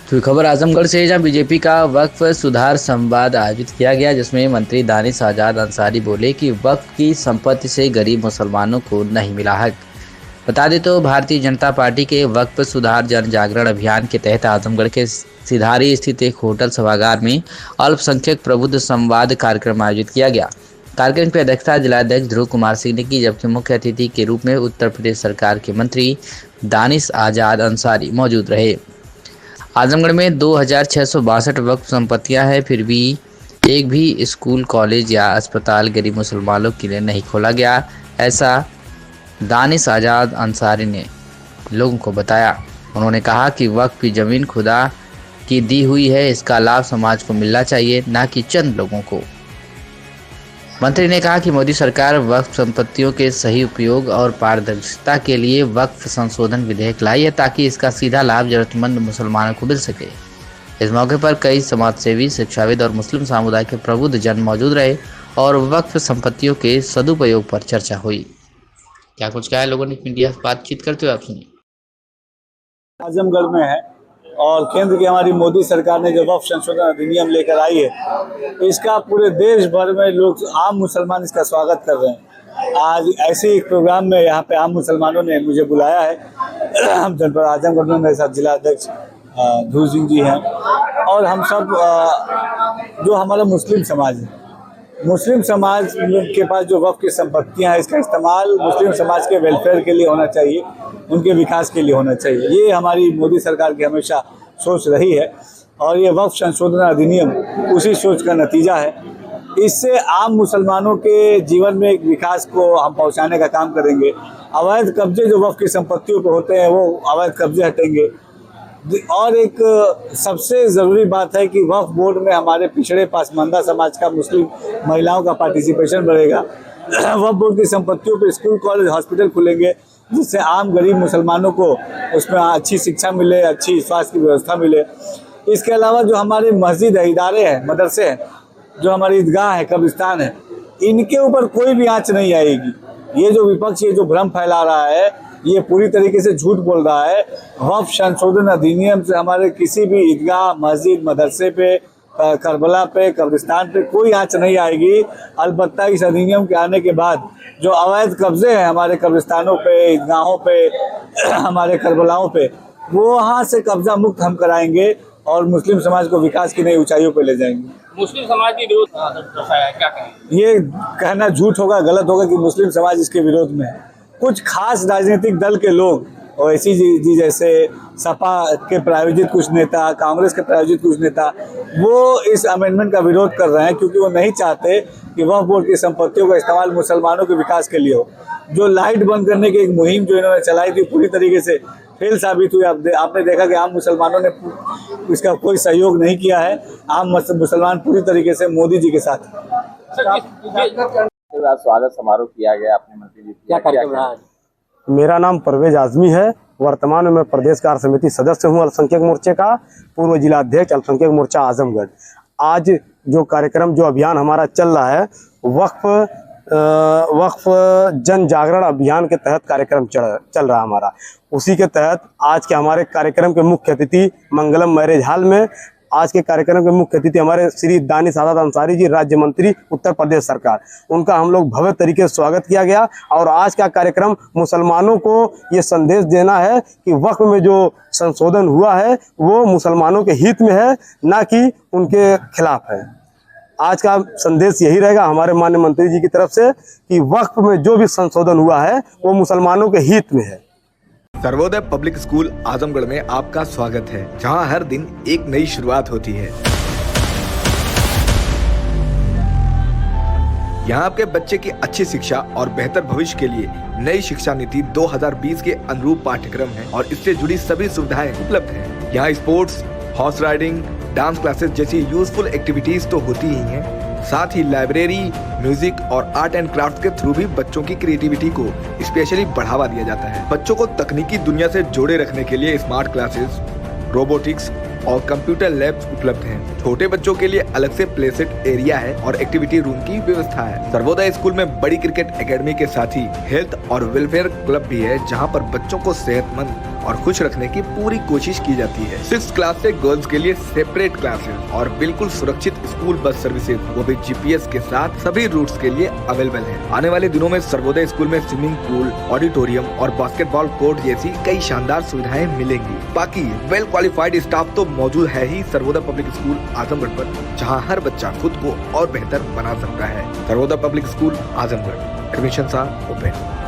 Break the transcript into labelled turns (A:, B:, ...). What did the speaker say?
A: तो खबर आजमगढ़ से है, जहां बीजेपी का वक्फ सुधार संवाद आयोजित किया गया, जिसमें मंत्री दानिश आजाद अंसारी बोले कि वक्फ की संपत्ति से गरीब मुसलमानों को नहीं मिला हक। बता दें तो भारतीय जनता पार्टी के वक्फ सुधार जन जागरण अभियान के तहत आजमगढ़ के सिधारी स्थित एक होटल सभागार में अल्पसंख्यक प्रबुद्ध संवाद कार्यक्रम आयोजित किया गया। कार्यक्रम की अध्यक्षता जिलाध्यक्ष ध्रुव कुमार सिंह ने की, जबकि मुख्य अतिथि के रूप में उत्तर प्रदेश सरकार के मंत्री दानिश आजाद अंसारी मौजूद रहे। आजमगढ़ में 2662 वक्फ संपत्तियां हैं, फिर भी एक भी स्कूल, कॉलेज या अस्पताल गरीब मुसलमानों के लिए नहीं खोला गया, ऐसा दानिश आजाद अंसारी ने लोगों को बताया। उन्होंने कहा कि वक्फ की जमीन खुदा की दी हुई है, इसका लाभ समाज को मिलना चाहिए, ना कि चंद लोगों को। मंत्री ने कहा कि मोदी सरकार वक्फ संपत्तियों के सही उपयोग और पारदर्शिता के लिए वक्फ संशोधन विधेयक लाई है, ताकि इसका सीधा लाभ जरूरतमंद मुसलमानों को मिल सके। इस मौके पर कई समाजसेवी, शिक्षाविद और मुस्लिम समुदाय के प्रबुद्ध जन मौजूद रहे और वक्फ संपत्तियों के सदुपयोग पर चर्चा हुई। क्या कुछ कहा है लोगों ने मीडिया से बातचीत करते हुए, आप सुनिए।
B: आजमगढ़ में है और केंद्र की हमारी मोदी सरकार ने जो वक्फ संशोधन अधिनियम लेकर आई है, इसका पूरे देश भर में लोग, आम मुसलमान इसका स्वागत कर रहे हैं। आज ऐसे एक प्रोग्राम में यहाँ पे आम मुसलमानों ने मुझे बुलाया है। हम जनपद आजमगढ़ में मेरे साथ जिला अध्यक्ष ध्रुव सिंह जी हैं और हम सब जो हमारा मुस्लिम समाज है, मुस्लिम समाज के पास जो वक्फ की संपत्तियां हैं, इसका इस्तेमाल मुस्लिम समाज के वेलफेयर के लिए होना चाहिए, उनके विकास के लिए होना चाहिए। ये हमारी मोदी सरकार की हमेशा सोच रही है और ये वक्फ संशोधन अधिनियम उसी सोच का नतीजा है। इससे आम मुसलमानों के जीवन में एक विकास को हम पहुंचाने का काम करेंगे। अवैध कब्जे जो वक्फ की संपत्तियों पर होते हैं, वो अवैध कब्जे हटेंगे। और एक सबसे ज़रूरी बात है कि वक्फ बोर्ड में हमारे पिछड़े पासमानदा समाज का, मुस्लिम महिलाओं का पार्टिसिपेशन बढ़ेगा। वक्फ बोर्ड की संपत्तियों पर स्कूल, कॉलेज, हॉस्पिटल खुलेंगे, जिससे आम गरीब मुसलमानों को उसमें अच्छी शिक्षा मिले, अच्छी स्वास्थ्य की व्यवस्था मिले। इसके अलावा जो हमारे मस्जिद है, इदारे हैं, मदरसे हैं, जो हमारी ईदगाह है, कब्रिस्तान है, इनके ऊपर कोई भी आँच नहीं आएगी। ये जो विपक्ष ये जो भ्रम फैला रहा है, ये पूरी तरीके से झूठ बोल रहा है। वक्फ संशोधन अधिनियम से हमारे किसी भी ईदगाह, मस्जिद, मदरसे पे, करबला पे, कब्रिस्तान पे कोई आँच नहीं आएगी। अलबत्ता इस अधिनियम के आने के बाद जो अवैध कब्जे हैं हमारे कब्रिस्तानों पे, ईदगाहों पे, हमारे करबलाओं पे, वो वहाँ से कब्जा मुक्त हम कराएंगे और मुस्लिम समाज को विकास की नई ऊंचाइयों पे ले जाएंगे।
C: मुस्लिम समाज के विरोध दर्शाया, क्या कहें?
B: ये कहना झूठ होगा, गलत होगा कि मुस्लिम समाज इसके विरोध में है। कुछ खास राजनीतिक दल के लोग, ओवैसी जी जैसे सपा के प्रायोजित कुछ नेता, कांग्रेस के प्रायोजित कुछ नेता, वो इस अमेंडमेंट का विरोध कर रहे हैं, क्योंकि वो नहीं चाहते कि वक्फ बोर्ड की संपत्तियों का इस्तेमाल मुसलमानों के विकास के लिए हो। जो लाइट बंद करने की एक मुहिम जो इन्होंने चलाई थी, पूरी तरीके से फेल साबित हुई। आपने देखा कि आम मुसलमानों ने इसका कोई सहयोग नहीं किया है। आम मुसलमान पूरी तरीके से मोदी जी के साथ।
C: स्वागत समारोह किया गया अपने मंत्री जी, क्या कार्यक्रम रहा?
D: मेरा नाम परवेज आजमी है। वर्तमान में मैं प्रदेश कार्य समिति सदस्य हूँ अल्पसंख्यक मोर्चे का, पूर्व जिला अध्यक्ष अल्पसंख्यक मोर्चा आजमगढ़। आज जो कार्यक्रम, जो अभियान हमारा चल रहा है, वक्फ जन जागरण अभियान के तहत कार्यक्रम चल रहा है हमारा। उसी के तहत आज के हमारे कार्यक्रम के मुख्य अतिथि मंगलम मैरिज हॉल में, आज के कार्यक्रम के मुख्य अतिथि हमारे श्री दानिश आजाद अंसारी जी, राज्य मंत्री उत्तर प्रदेश सरकार, उनका हम लोग भव्य तरीके से स्वागत किया गया। और आज का कार्यक्रम मुसलमानों को ये संदेश देना है कि वक्फ में जो संशोधन हुआ है वो मुसलमानों के हित में है, ना कि उनके खिलाफ है। आज का संदेश यही रहेगा हमारे माननीय मंत्री जी की तरफ से कि वक्फ में जो भी संशोधन हुआ है वो मुसलमानों के हित में है।
E: सर्वोदय पब्लिक स्कूल आजमगढ़ में आपका स्वागत है, जहां हर दिन एक नई शुरुआत होती है। यहां आपके बच्चे की अच्छी शिक्षा और बेहतर भविष्य के लिए नई शिक्षा नीति 2020 के अनुरूप पाठ्यक्रम है और इससे जुड़ी सभी सुविधाएं उपलब्ध हैं। यहाँ sports, horse riding, dance classes जैसी यूजफुल एक्टिविटीज तो होती ही हैं, साथ ही लाइब्रेरी, म्यूजिक और आर्ट एंड क्राफ्ट के थ्रू भी बच्चों की क्रिएटिविटी को स्पेशली बढ़ावा दिया जाता है। बच्चों को तकनीकी दुनिया से जोड़े रखने के लिए स्मार्ट क्लासेस, रोबोटिक्स और कंप्यूटर लैब्स उपलब्ध हैं। छोटे बच्चों के लिए अलग से प्ले सेट एरिया है और एक्टिविटी रूम की व्यवस्था है। सर्वोदय स्कूल में बड़ी क्रिकेट एकेडमी के साथ ही हेल्थ और वेलफेयर क्लब भी है, जहां पर बच्चों को सेहतमंद और खुश रखने की पूरी कोशिश की जाती है। 6th क्लास से गर्ल्स के लिए सेपरेट क्लासेस और बिल्कुल सुरक्षित स्कूल बस सर्विसेज, वो भी GPS के साथ सभी रूट्स के लिए अवेलेबल है। आने वाले दिनों में सर्वोदय स्कूल में स्विमिंग पूल, ऑडिटोरियम और बास्केटबॉल कोर्ट जैसी कई शानदार सुविधाएं मिलेंगी। बाकी वेल क्वालिफाइड स्टाफ तो मौजूद है ही सर्वोदय पब्लिक स्कूल आजमगढ़ पर, जहां हर बच्चा खुद को और बेहतर बना सकता है। Sarvodaya public school Azamgarh, admission are open.